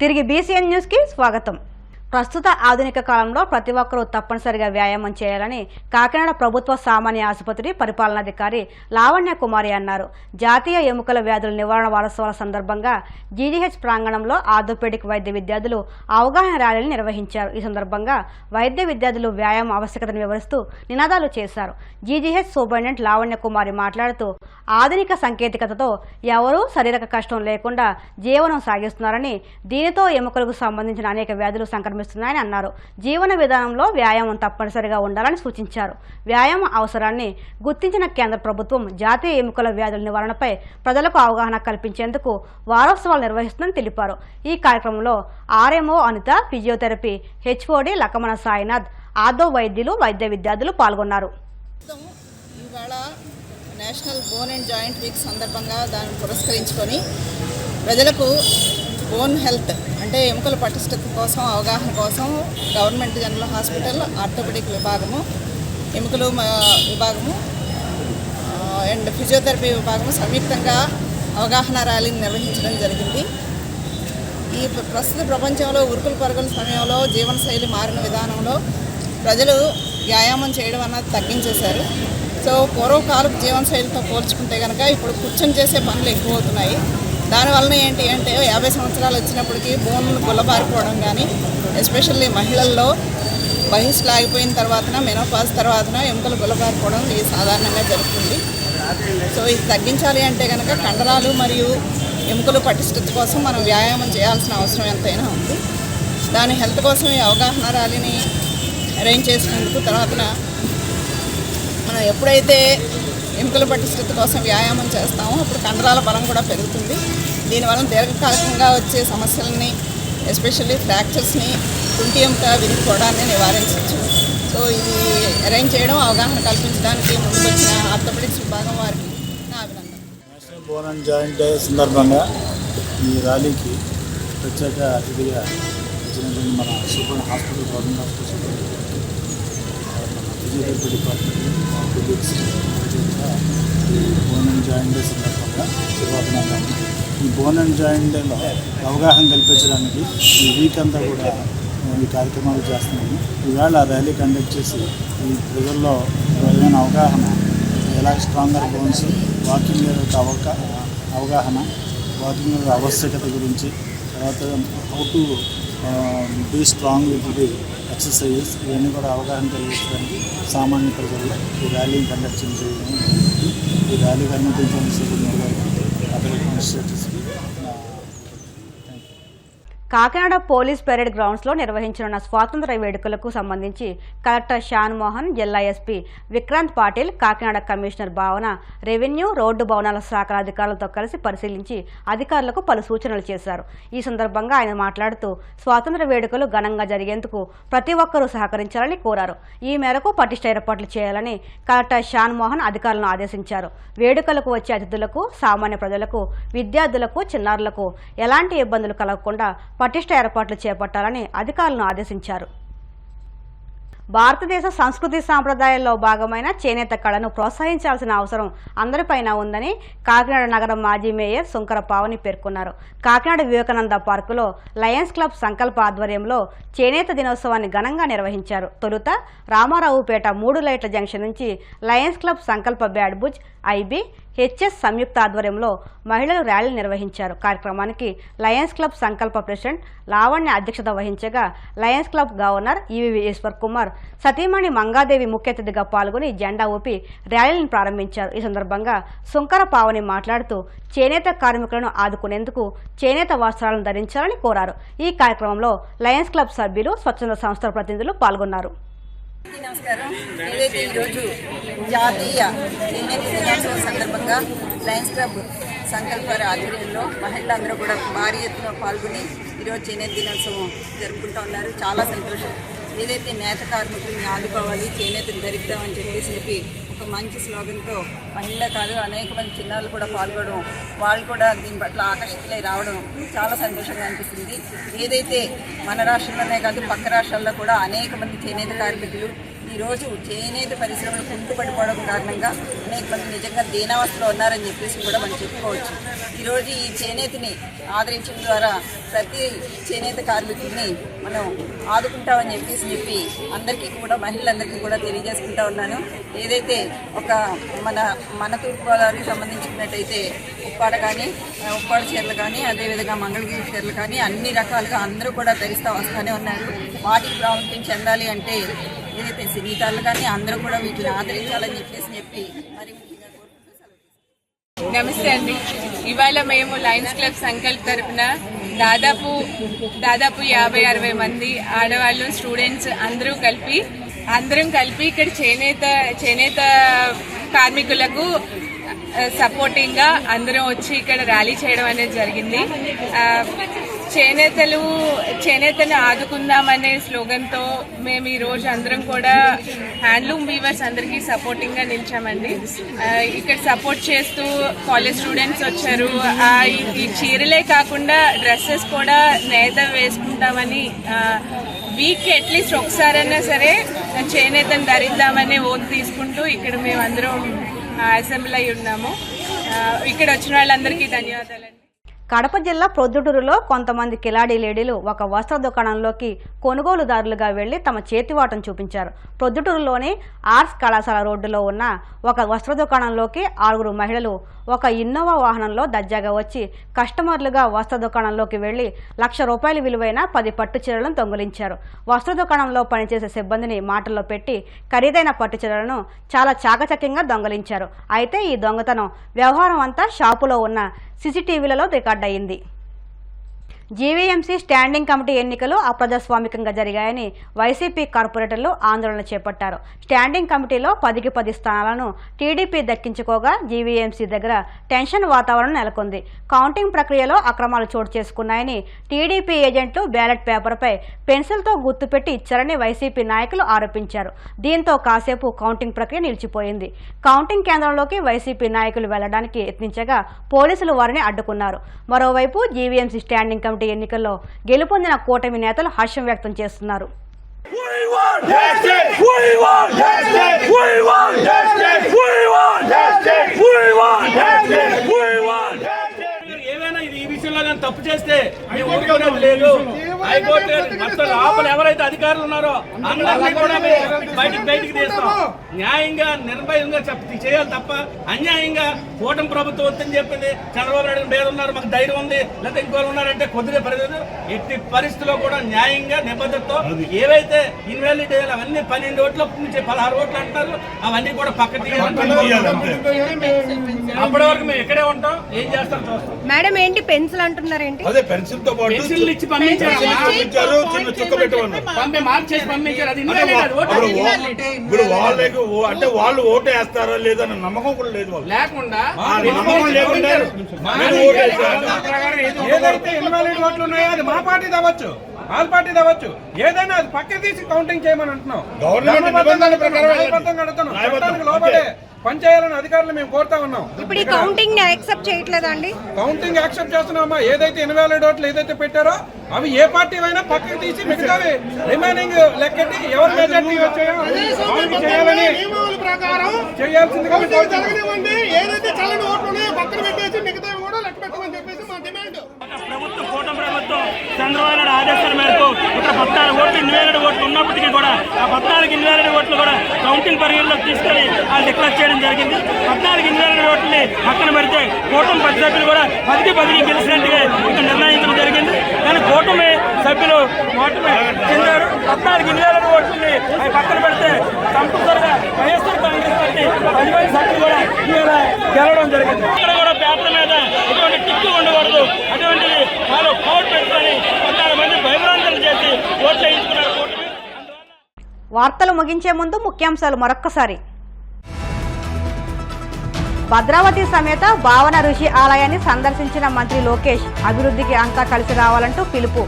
తిరిగి బీసీఎన్ న్యూస్కి స్వాగతం. ప్రస్తుత ఆధునిక కాలంలో ప్రతి ఒక్కరూ తప్పనిసరిగా వ్యాయామం చేయాలని కాకినాడ ప్రభుత్వ సామాన్య ఆసుపత్రి పరిపాలనాధికారి లావణ్య కుమారి అన్నారు. జాతీయ ఎముకల వ్యాధుల నివారణ వారోత్సవాల సందర్భంగా జీజీహెచ్ ప్రాంగణంలో ఆర్థోపెడిక్ వైద్య విద్యార్థులు అవగాహన ర్యాలీని నిర్వహించారు. ఈ సందర్భంగా వైద్య విద్యార్థులు వ్యాయామ ఆవశ్యకతను వివరిస్తూ నినాదాలు చేశారు. జీజీహెచ్ సూపరింటెండెంట్ లావణ్య కుమారి మాట్లాడుతూ ఆధునిక సాంకేతికతతో ఎవరూ శారీరక కష్టం లేకుండా జీవనం సాగిస్తున్నారని, దీనితో ఎముకలకు సంబంధించిన అనేక వ్యాధులు సంక్రమిస్తున్నాయని అన్నారు. జీవన విధానంలో వ్యాయామం తప్పనిసరిగా ఉండాలని సూచించారు. వ్యాయామ అవసరాన్ని గుర్తించిన కేంద్ర ప్రభుత్వం జాతీయ ఎముకల వ్యాధుల నివారణపై ప్రజలకు అవగాహన కల్పించేందుకు వారోత్సవాలు నిర్వహిస్తుందని తెలిపారు. ఈ కార్యక్రమంలో ఆర్ఎంఓ అనిత, ఫిజియోథెరపీ హెచ్ఓడి లకమణ సాయినాథ్, ఆర్థో వైద్యులు, వైద్య విద్యార్థులు పాల్గొన్నారు. National Bone and Joint Week సందర్భంగా దాన్ని పురస్కరించుకొని ప్రజలకు బోన్ హెల్త్ అంటే ఎముకల పటిష్టత కోసం అవగాహన కోసం గవర్నమెంట్ జనరల్ హాస్పిటల్ ఆర్థోపెడిక్ విభాగము, ఎముకలు విభాగము అండ్ ఫిజియోథెరపీ విభాగము సంయుక్తంగా అవగాహన ర్యాలీని నిర్వహించడం జరిగింది. ఈ ప్రస్తుత ప్రపంచంలో ఉరుకుల పరుగుల సమయంలో జీవనశైలి మారిన విధానంలో ప్రజలు వ్యాయామం చేయడం అన్నది తగ్గించేశారు. సో పూర్వకాలపు జీవనశైలితో పోల్చుకుంటే కనుక ఇప్పుడు కూర్చొని చేసే పనులు ఎక్కువ అవుతున్నాయి. దానివల్ల ఏంటి అంటే 50 సంవత్సరాలు వచ్చినప్పటికీ బోన్లు గుల్లబారిపోవడం కానీ, ఎస్పెషల్లీ మహిళల్లో వయసు లాగిపోయిన తర్వాతన, మెనోపాజ్ తర్వాతన ఎముకలు గుల్లబారిపోవడం ఇది సాధారణంగా జరుగుతుంది. సో ఇది తగ్గించాలి అంటే కనుక కండరాలు మరియు ఎముకలు పటిష్టత కోసం మనం వ్యాయామం చేయాల్సిన అవసరం ఎంతైనా ఉంది. దాని హెల్త్ కోసం ఈ అవగాహన ర్యాలీని అరేంజ్ చేసినందుకు తర్వాతన మనం ఎప్పుడైతే ఎముకల పటిష్టత కోసం వ్యాయామం చేస్తామో అప్పుడు కండరాల బలం కూడా పెరుగుతుంది. దీనివల్ల దీర్ఘకాలికంగా వచ్చే సమస్యలని, ఎస్పెషల్లీ ఫ్రాక్చర్స్ని, కుంటి ఎముక విరిగిపోవడాన్ని నివారించవచ్చు. సో ఇది అరేంజ్ చేయడం, అవగాహన కల్పించడానికి ముందుకొచ్చిన ఆర్థోపెడిక్స్ విభాగం వారికి నా అభినందన. National Bone and joint day సందర్భంగా ఈ ర్యాలీకి ప్రత్యేక అతిథిగా వచ్చినటువంటి మన super hospital, government hospital, physiotherapy department ఈ బోన్ అండ్ జాయింట్ డే సందర్భంగా శుభాభినందనలు. ఈ బోన్ అండ్ జాయింట్ డేలో అవగాహన కల్పించడానికి ఈ వీక్ అంతా కూడా ఈ కార్యక్రమాలు చేస్తున్నాము. ఈవేళ ర్యాలీ కండక్ట్ చేసి ఈ ప్రజల్లో ఏదైనా అవగాహన, ఎలా స్ట్రాంగర్ బోన్స్, వాకింగ్ యొక్క అవగాహన, వాకింగ్ యొక్క ఆవశ్యకత గురించి, తర్వాత how to be strong with the exercises, ఇవన్నీ కూడా అవగాహన కలిగించడానికి సామాన్య ప్రజల్లో ఈ ర్యాలీని కండక్ట్ చేయడం. ఈ ర్యాలీకి అనుమతించిన అడ్మినిస్ట్రేటర్స్కి కాకినాడ పోలీస్ పెరేడ్ గ్రౌండ్స్లో నిర్వహించనున్న స్వాతంత్ర వేడుకలకు సంబంధించి కలెక్టర్ షాన్ మోహన్, జిల్లా ఎస్పీ విక్రాంత్ పాటిల్, కాకినాడ కమిషనర్ భావన, రెవెన్యూ, రోడ్డు భవనాల శాఖల అధికారులతో కలిసి పరిశీలించి అధికారులకు పలు సూచనలు చేశారు. ఈ సందర్భంగా ఆయన మాట్లాడుతూ స్వాతంత్ర వేడుకలు ఘనంగా జరిగేందుకు ప్రతి ఒక్కరూ సహకరించాలని కోరారు. ఈ మేరకు పటిష్ట ఏర్పాట్లు చేయాలని కలెక్టర్ షాన్ మోహన్ అధికారులను ఆదేశించారు. వేడుకలకు వచ్చే అతిథులకు, సామాన్య ప్రజలకు, విద్యార్థులకు, చిన్నారులకు ఎలాంటి ఇబ్బందులు కలగకుండా పటిష్ట ఏర్పాట్లు చేపట్టాలని అధికారులను ఆదేశించారు. భారతదేశ సంస్కృతి సాంప్రదాయాల్లో భాగమైన చేనేత కళను ప్రోత్సహించాల్సిన అవసరం అందరిపైన ఉందని కాకినాడ నగరం మాజీ మేయర్ సుంకర పావని పేర్కొన్నారు. కాకినాడ వివేకానంద పార్కులో లయన్స్ క్లబ్ సంకల్ప ఆధ్వర్యంలో చేనేత దినోత్సవాన్ని ఘనంగా నిర్వహించారు. తొలుత రామారావుపేట 3 లైట్ల జంక్షన్ నుంచి లయన్స్ క్లబ్ సంకల్ప బ్యాడ్ బుజ్, ఐబీ, హెచ్ఎస్ సంయుక్త ఆధ్వర్యంలో మహిళలు ర్యాలీ నిర్వహించారు. కార్యక్రమానికి లయన్స్ క్లబ్ సంకల్ప ప్రెసిడెంట్ లావణ్య అధ్యక్షత వహించగా లయన్స్ క్లబ్ గవర్నర్ ఈవి ఈశ్వర్ కుమార్, సతీమణి మంగాదేవి ముఖ్య అతిథిగా పాల్గొని జెండా ఊపి ర్యాలీని ప్రారంభించారు. ఈ సందర్భంగా సుంకర పావని మాట్లాడుతూ చేనేత కార్మికులను ఆదుకునేందుకు చేనేత వస్త్రాలను ధరించాలని కోరారు. ఈ కార్యక్రమంలో లయన్స్ క్లబ్ సభ్యులు, స్వచ్ఛంద సంస్థల ప్రతినిధులు పాల్గొన్నారు. నమస్కారం. ఏదైతే ఈరోజు జాతీయ చేనేత దినోత్సవం సందర్భంగా లయన్స్ క్లబ్ సంకల్ప ఆధ్వర్యంలో మహిళలందరూ కూడా భారీ ఎత్తున పాల్గొని ఈరోజు చేనేత దినోత్సవం జరుపుకుంటూ ఉన్నారు. చాలా సంతోషం. ఏదైతే నేత కార్మికుల్ని ఆదుకోవాలి, చేనేతను ధరిద్దామని చెప్పి ఒక మంచి స్లోగన్తో మహిళ కాదు అనేక మంది చిన్నారులు కూడా పాల్గొనడం, వాళ్ళు కూడా దీని పట్ల ఆకర్షితులై రావడం చాలా సంతోషంగా అనిపిస్తుంది. ఏదైతే మన రాష్ట్రంలోనే కాదు పక్క రాష్ట్రాల్లో కూడా అనేక మంది చేనేత కార్మికులు ఈ ఈరోజు చేనేత పరిశ్రమలు కుంటుపడిపోవడం కారణంగా అనేక మంది నిజంగా దీనావస్థలో ఉన్నారని చెప్పేసి కూడా మనం చెప్పుకోవచ్చు. ఈరోజు ఈ చేనేతని ఆదరించడం ద్వారా ప్రతి చేనేత కార్మికుడిని మనం ఆదుకుంటామని చెప్పి అందరికీ కూడా మహిళలందరికీ కూడా తెలియజేసుకుంటా ఉన్నాను. ఏదైతే ఒక మన తూర్పుగోదావరికి సంబంధించినట్టయితే ఉప్పాడ కానీ ఉప్పాడ చీరలు కానీ అదేవిధంగా మంగళగిరి చీరలు కానీ అన్ని రకాలుగా అందరూ కూడా ధరిస్తూ వస్తూనే ఉన్నారు. వాటికి ప్రాముఖ్యం చెందాలి అంటే ఏదైతే సినీతాలు కానీ అందరూ కూడా వీటిని ఆదరించాలని చెప్పి మరి నమస్తే అండి. ఇవాళ మేము లయన్స్ క్లబ్ సంకల్ప్ తరఫున దాదాపు 50-60 మంది ఆడవాళ్ళు స్టూడెంట్స్ అందరం కలిపి ఇక్కడ చేనేత కార్మికులకు సపోర్టింగ్ గా అందరం వచ్చి ఇక్కడ ర్యాలీ చేయడం అనేది జరిగింది. చేనేతను ఆదుకుందామనే స్లోగన్తో మేము ఈ రోజు అందరం కూడా హ్యాండ్లూమ్ వీవర్స్ అందరికీ సపోర్టింగ్ గా నిలిచామండి. ఇక్కడ సపోర్ట్ చేస్తూ కాలేజ్ స్టూడెంట్స్ వచ్చారు. ఈ చీరలే కాకుండా డ్రెస్సెస్ కూడా నేత వేసుకుంటామని వీక్ అట్లీస్ట్ ఒకసారైనా సరే చేనేతను ధరిద్దామనే ఓన్ తీసుకుంటూ ఇక్కడ మేము అందరం అసెంబ్లీ అయి ఉన్నాము. ఇక్కడ వచ్చిన వాళ్ళందరికీ ధన్యవాదాలండి. కడప జిల్లా ప్రొద్దుటూరులో కొంతమంది కిలాడీ లేడీలు ఒక వస్త్ర దుకాణంలోకి కొనుగోలుదారులుగా వెళ్లి తమ చేతివాటం చూపించారు. ప్రొద్దుటూరులోని ఆర్ట్స్ కళాశాల రోడ్డులో ఉన్న ఒక వస్త్ర దుకాణంలోకి 6 మహిళలు ఒక ఇన్నోవా వాహనంలో దర్జాగా వచ్చి కస్టమర్లుగా వస్త్ర దుకాణంలోకి వెళ్లి ₹1,00,000 విలువైన 10 పట్టు చీరలను దొంగిలించారు. వస్త్ర దుకాణంలో పనిచేసే సిబ్బందిని మాటల్లో పెట్టి ఖరీదైన పట్టు చీరలను చాలా చాకచక్యంగా దొంగిలించారు. అయితే ఈ దొంగతనం వ్యవహారం అంతా షాపులో ఉన్న సీసీటీవీలలో రికార్డయింది. జీవీఎంసీ స్టాండింగ్ కమిటీ ఎన్నికలు అప్రజాస్వామికంగా జరిగాయని వైసీపీ కార్పొరేటర్లు ఆందోళన చేపట్టారు. స్టాండింగ్ కమిటీలో 10కి 10 స్థానాలను టీడీపీ దక్కించుకోగా జీవీఎంసీ దగ్గర టెన్షన్ వాతావరణం నెలకొంది. కౌంటింగ్ ప్రక్రియలో అక్రమాలు చోటు చేసుకున్నాయని టీడీపీ ఏజెంట్లు బ్యాలెట్ పేపర్పై పెన్సిల్తో గుర్తుపెట్టి ఇచ్చారని వైసీపీ నాయకులు ఆరోపించారు. దీంతో కాసేపు కౌంటింగ్ ప్రక్రియ నిలిచిపోయింది. కౌంటింగ్ కేంద్రంలోకి వైసీపీ నాయకులు వెళ్లడానికి యత్నించగా పోలీసులు వారిని అడ్డుకున్నారు. మరోవైపు జీవీఎంసీ స్టాండింగ్ కమిటీ ఎన్నికల్లో గెలుపొందిన కూటమి నేతలు హర్షం వ్యక్తం చేస్తున్నారు. తప్పు చేస్తే లేదు. హైకోర్టు మొత్తం లోపల ఎవరైతే అధికారులు ఉన్నారో అందరినీ కూడా బయటికి తీస్తాం. న్యాయంగా నిర్భయంగా చేయాలి తప్ప అన్యాయంగా కూటమి ప్రభుత్వం వద్దని చెప్పింది. చంద్రబాబు నాయుడు మీద ఉన్నారు, మాకు ధైర్యం ఉంది, లేదా ఇంకోళ్ళు ఉన్నారంటే కొద్దిగా పరిస్థితి. ఎట్టి పరిస్థితుల్లో కూడా న్యాయంగా నిబద్ధతతో ఏవైతే ఇన్వాలిడ్ అయ్యాలి అవన్నీ 12 ఓట్ల నుంచి 16 ఓట్లు అంటున్నారు, అవన్నీ కూడా పక్క తీయాలి. అప్పటి వరకు మేము ఇక్కడే ఉంటాం. ఏం చేస్తాం చూస్తాం. మేడం ఏంటి పెన్సిల్ అంటున్నారు ఏంటి? అదే పెన్సిల్ తో పాటు పెన్సిల్ ఇచ్చి పంపించారు. మార్చేసి పంపించారు. అది ఇప్పుడు వాళ్ళకి అంటే వాళ్ళు ఓటు వేస్తారా లేదన్న నమ్మకం కూడా లేదు. లేకుండా ఏదైతే ఇన్వాలిడ్ ఓట్లు ఉన్నాయో అది మా పార్టీ తవ్వచ్చు, వాళ్ళ పార్టీ తవ్వచ్చు, ఏదైనా అది పక్క తీసి కౌంటింగ్ చేయమని అంటున్నాం. గవర్నమెంట్ లోపడే పనిచేయాలని అధికారులు మేము కోరుతా ఉన్నాం. ఇప్పుడు ఈ కౌంటింగ్ యాక్సెప్ట్ చేయట్లేదండి. కౌంటింగ్ యాక్సెప్ట్ చేస్తున్నామా? ఏదైతే ఇన్వాలిడ్ ఓట్లు ఏదైతే పెట్టారో అవి ఏ పార్టీ అయినా పక్కకి తీసి మిగతావి రిమైనింగ్ లెక్కటి ఎవరు మెజార్టీ వచ్చాయో చేయాలని చేయాల్సిందిగా ఏదైతే చల్లని ఓట్లు ఉన్నాయో పక్కన పెట్టేసి మిగతావి కూడా లెక్క పెట్టమని చెప్పేసి మా డిమాండ్. ప్రభుత్వం కూటమి ప్రభుత్వం చంద్రబాబు నాయుడు ఆదేశాల మేరకు ఇక్కడ 14 ఓట్లు ఇన్వాలిడ్ ఓట్లు ఉన్నప్పటికీ కూడా ఆ 14 ఇన్వాలిడ్ ఓట్లు కూడా కౌంటింగ్ పరిగణలోకి తీసుకొని వాళ్ళు డిక్లేర్ చేయడం జరిగింది. 14 ఇన్వాలిడ్ ఓట్లని పక్కన పెడితే కూటమి 10 సభ్యులు కూడా 10కి 10 గెలిచినట్టుగా ఇక్కడ నిర్ణయించడం జరిగింది. కానీ కూటమి సభ్యులు ఓటమి చెందారు. 14 ఇన్వాలిడ్ ఓట్లని అవి పక్కన పెడితే కంపల్సరిగా వైఎస్ఆర్ కాంగ్రెస్ పార్టీ 10 సభ్యులు కూడా గెలవడం జరిగింది. ఇక్కడ కూడా పేపర్ మీద ఎటువంటి టిక్కు ఉండకూడదు, అటువంటివి వాళ్ళు కోర్టు పెట్టుకొని 14 మంది భయభ్రాంతులు చేసి ఓట్లు వేయించుకున్నారు. వార్తలు ముగించే ముందు ముఖ్యాంశాలు మరొక్కసారి. భద్రావతి సమేత భావన ఋషి ఆలయాన్ని సందర్శించిన మంత్రి లోకేష్ అభివృద్ధికి అంతా కలిసి రావాలంటూ పిలుపు.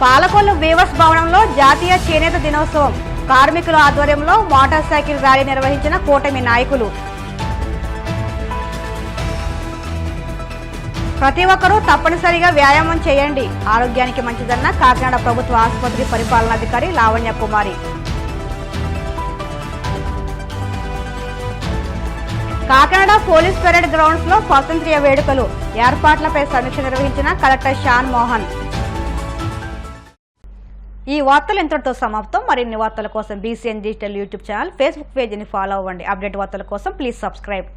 పాలకొల్లు వీవర్స్ భవనంలో జాతీయ చేనేత దినోత్సవం కార్మికుల ఆధ్వర్యంలో మోటార్ సైకిల్ ర్యాలీ నిర్వహించిన కూటమి నాయకులు. ప్రతి ఒక్కరూ తప్పనిసరిగా వ్యాయామం చేయండి, ఆరోగ్యానికి మంచిదన్న కాకినాడ ప్రభుత్వ ఆసుపత్రి పరిపాలనాధికారి లావణ్య కుమారి. కాకినాడ పోలీస్ పెరేడ్ గ్రౌండ్స్ లో స్వాతంత్ర్య వేడుకలు ఏర్పాట్లపై సమీక్ష నిర్వహించిన కలెక్టర్ షాన్ మోహన్. ఈ వార్తలు ఇంతటితో సమాప్తం. మరిన్ని వార్తల కోసం BCN digital YouTube channel, Facebook పేజీని ఫాలో అవ్వండి. అప్డేట్ వార్తల కోసం ప్లీజ్ సబ్స్క్రైబ్.